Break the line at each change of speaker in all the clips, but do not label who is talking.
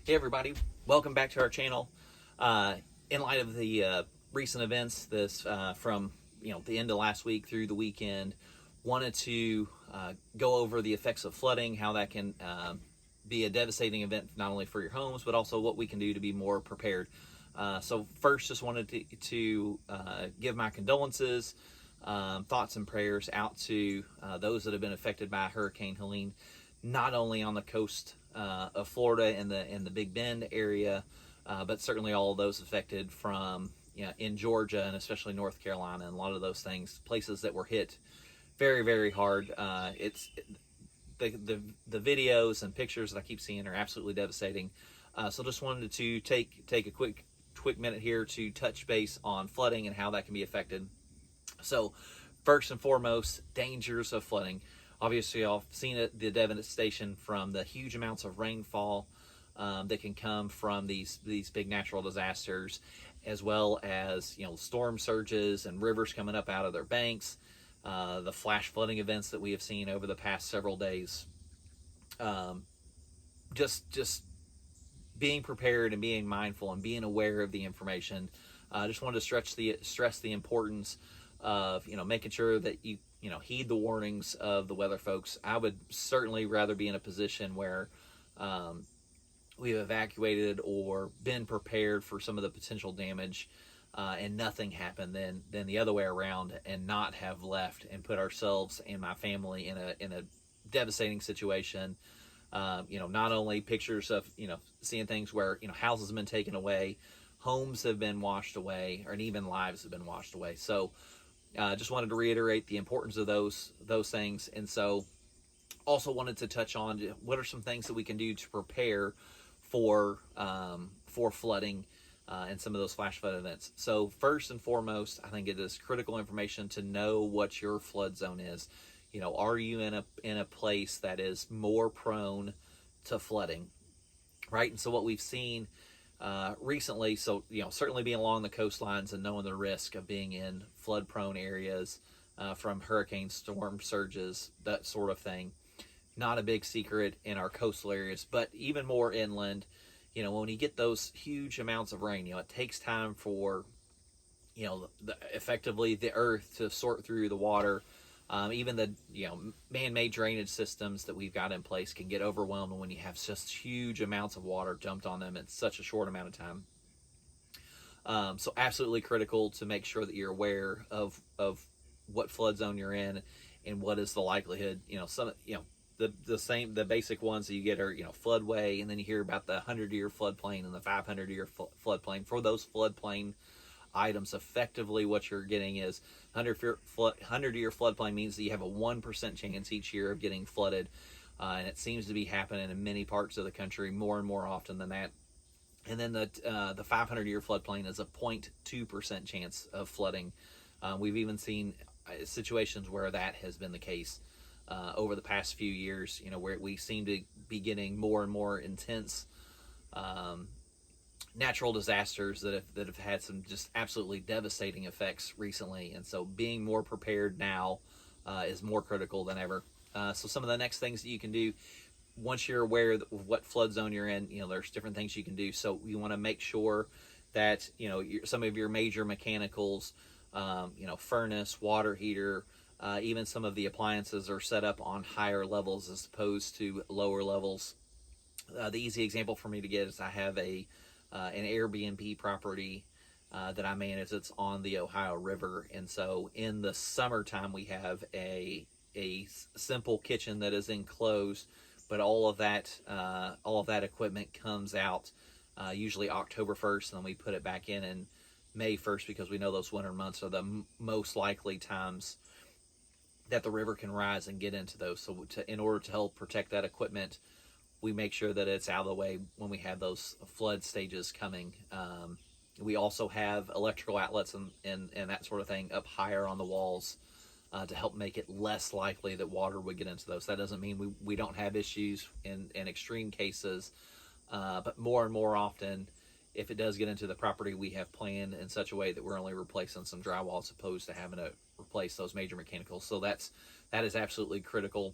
Hey everybody, welcome back to our channel. In light of the recent events, from the end of last week through the weekend, wanted to go over the effects of flooding, how that can be a devastating event not only for your homes, but also what we can do to be more prepared. So first, just wanted to give my condolences, thoughts and prayers out to those that have been affected by Hurricane Helene, not only on the coast of Florida and the Big Bend area, but certainly all of those affected from in Georgia and especially North Carolina, and a lot of those things, places that were hit very, very hard. The videos and pictures that I keep seeing are absolutely devastating. So just wanted to take a quick minute here to touch base on flooding and how that can be affected. So first and foremost, dangers of flooding. Obviously, I've seen the devastation from the huge amounts of rainfall that can come from these big natural disasters, as well as storm surges and rivers coming up out of their banks, the flash flooding events that we have seen over the past several days. Just being prepared and being mindful and being aware of the information. I just wanted to stress the importance of making sure that you heed the warnings of the weather folks. I would certainly rather be in a position where we've evacuated or been prepared for some of the potential damage and nothing happened than the other way around, and not have left and put ourselves and my family in a devastating situation. Not only pictures of seeing things where houses have been taken away, homes have been washed away, and even lives have been washed away. So just wanted to reiterate the importance of those things. And so also wanted to touch on what are some things that we can do to prepare for flooding and some of those flash flood events. So first and foremost, I think it is critical information to know what your flood zone is. Are you in a place that is more prone to flooding, right? And so what we've seen recently, so certainly being along the coastlines and knowing the risk of being in flood prone areas from hurricane storm surges, that sort of thing, not a big secret in our coastal areas, but even more inland. When you get those huge amounts of rain, it takes time for effectively the earth to sort through the water. Even the man-made drainage systems that we've got in place can get overwhelmed when you have just huge amounts of water dumped on them in such a short amount of time. So absolutely critical to make sure that you're aware of what flood zone you're in and what is the likelihood. The basic ones that you get are floodway, and then you hear about the 100-year floodplain and the 500-year floodplain. For those floodplain items, effectively what you're getting is 100-year floodplain means that you have a 1% chance each year of getting flooded, and it seems to be happening in many parts of the country more and more often than that. And then the 500-year floodplain is a 0.2% chance of flooding. We've even seen situations where that has been the case over the past few years, where we seem to be getting more and more intense natural disasters that have had some just absolutely devastating effects recently. And so being more prepared now is more critical than ever. So some of the next things that you can do once you're aware of what flood zone you're in, there's different things you can do. So you want to make sure that some of your major mechanicals, furnace, water heater, even some of the appliances are set up on higher levels as opposed to lower levels. The easy example for me to get is I have an Airbnb property that I manage. It's on the Ohio River, and so in the summertime we have a simple kitchen that is enclosed, but all of that equipment comes out usually October 1st, and then we put it back in May 1st, because we know those winter months are the most likely times that the river can rise and get into those. So in order to help protect that equipment, we make sure that it's out of the way when we have those flood stages coming. We also have electrical outlets and that sort of thing up higher on the walls to help make it less likely that water would get into those. That doesn't mean we don't have issues in extreme cases, but more and more often, if it does get into the property, we have planned in such a way that we're only replacing some drywall as opposed to having to replace those major mechanicals. So that is absolutely critical.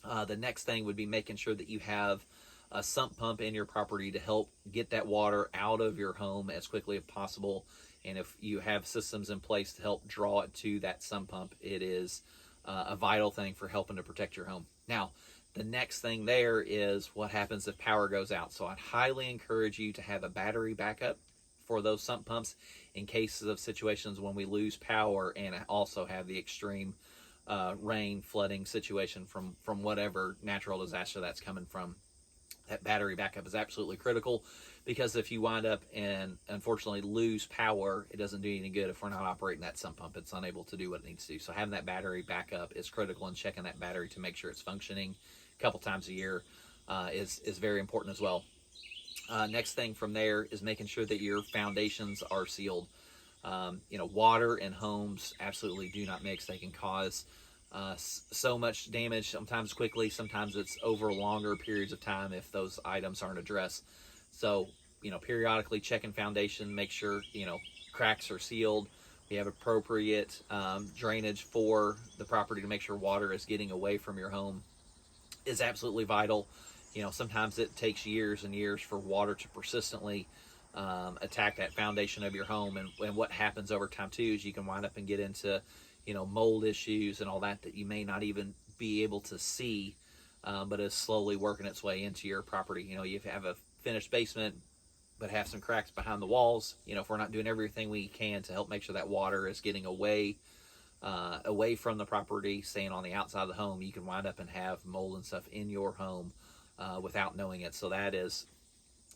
The next thing would be making sure that you have a sump pump in your property to help get that water out of your home as quickly as possible. And if you have systems in place to help draw it to that sump pump, it is a vital thing for helping to protect your home. Now, the next thing there is what happens if power goes out. So I'd highly encourage you to have a battery backup for those sump pumps in cases of situations when we lose power, and also have the extreme rain, flooding situation from whatever natural disaster that's coming from. That battery backup is absolutely critical, because if you wind up and unfortunately lose power, it doesn't do you any good if we're not operating that sump pump. It's unable to do what it needs to do. So having that battery backup is critical, and checking that battery to make sure it's functioning a couple times a year is very important as well. Next thing from there is making sure that your foundations are sealed. Water and homes absolutely do not mix. They can cause so much damage, sometimes quickly, sometimes it's over longer periods of time if those items aren't addressed. So, periodically checking foundation, make sure, cracks are sealed. We have appropriate drainage for the property to make sure water is getting away from your home is absolutely vital. Sometimes it takes years and years for water to persistently attack that foundation of your home. And what happens over time too is you can wind up and get into, mold issues and all that you may not even be able to see, but is slowly working its way into your property. You have a finished basement, but have some cracks behind the walls. If we're not doing everything we can to help make sure that water is getting away from the property, staying on the outside of the home, you can wind up and have mold and stuff in your home without knowing it. So that is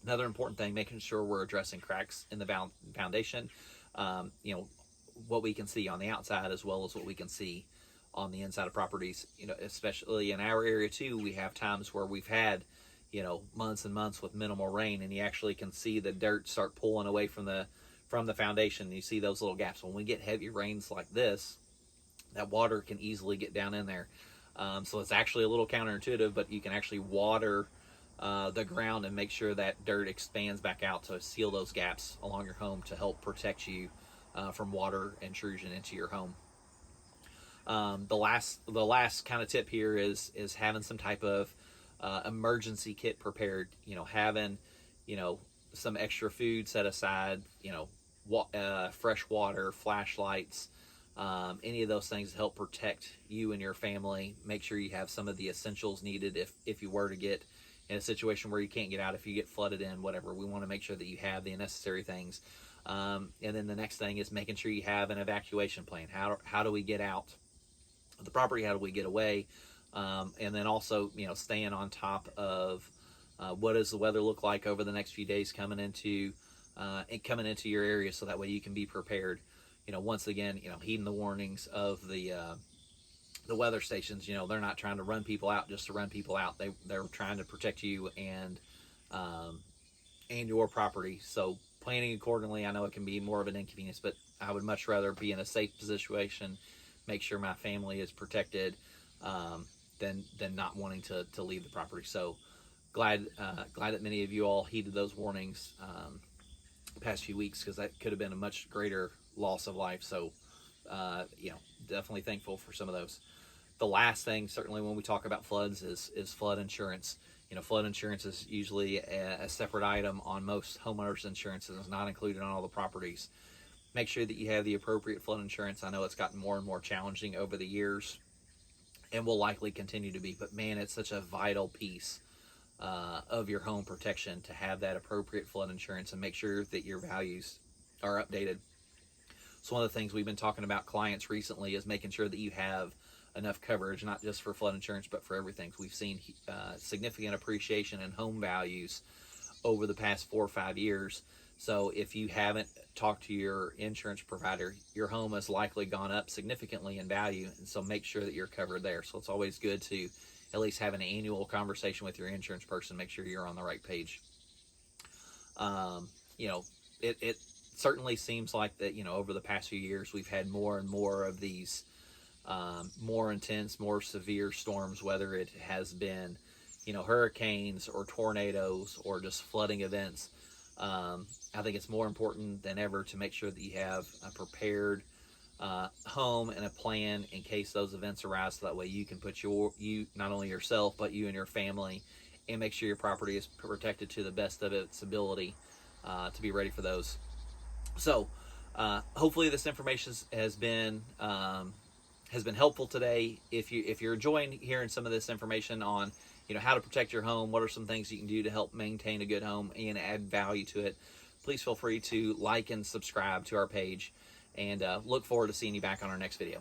another important thing, making sure we're addressing cracks in the foundation, what we can see on the outside as well as what we can see on the inside of properties. Especially in our area too, we have times where we've had, months and months with minimal rain, and you actually can see the dirt start pulling away from the foundation. You see those little gaps. When we get heavy rains like this, that water can easily get down in there. So it's actually a little counterintuitive, but you can actually water the ground and make sure that dirt expands back out to seal those gaps along your home to help protect you from water intrusion into your home. The last kind of tip here is having some type of emergency kit prepared. Having some extra food set aside. Fresh water, flashlights. Any of those things to help protect you and your family. Make sure you have some of the essentials needed if you were to get in a situation where you can't get out, if you get flooded in, whatever. We want to make sure that you have the necessary things. And then the next thing is making sure you have an evacuation plan. How do we get out of the property? How do we get away? And then also, staying on top of what does the weather look like over the next few days coming into your area, so that way you can be prepared. Once again, heeding the warnings of the weather stations. They're not trying to run people out just to run people out. They're trying to protect you and your property. So planning accordingly. I know it can be more of an inconvenience, but I would much rather be in a safe situation, make sure my family is protected, than not wanting to leave the property. So glad that many of you all heeded those warnings the past few weeks, because that could have been a much greater loss of life. So definitely thankful for some of those. The last thing, certainly when we talk about floods, is flood insurance. Flood insurance is usually a separate item on most homeowners insurance, and is not included on all the properties. Make sure that you have the appropriate flood insurance. I know it's gotten more and more challenging over the years, and will likely continue to be, but man, it's such a vital piece of your home protection to have that appropriate flood insurance, and make sure that your values are updated. So one of the things we've been talking about clients recently is making sure that you have enough coverage, not just for flood insurance, but for everything. We've seen significant appreciation in home values over the past 4 or 5 years. So if you haven't talked to your insurance provider, your home has likely gone up significantly in value, and so make sure that you're covered there. So it's always good to at least have an annual conversation with your insurance person, make sure you're on the right page. It certainly seems like that, over the past few years, we've had more and more of these more intense, more severe storms, whether it has been, hurricanes or tornadoes or just flooding events. I think it's more important than ever to make sure that you have a prepared home and a plan in case those events arise, so that way you can put you not only yourself, but you and your family and make sure your property is protected to the best of its ability to be ready for those. So hopefully this information has been helpful today. If you're enjoying hearing some of this information on how to protect your home, what are some things you can do to help maintain a good home and add value to it, please feel free to like and subscribe to our page, and look forward to seeing you back on our next video.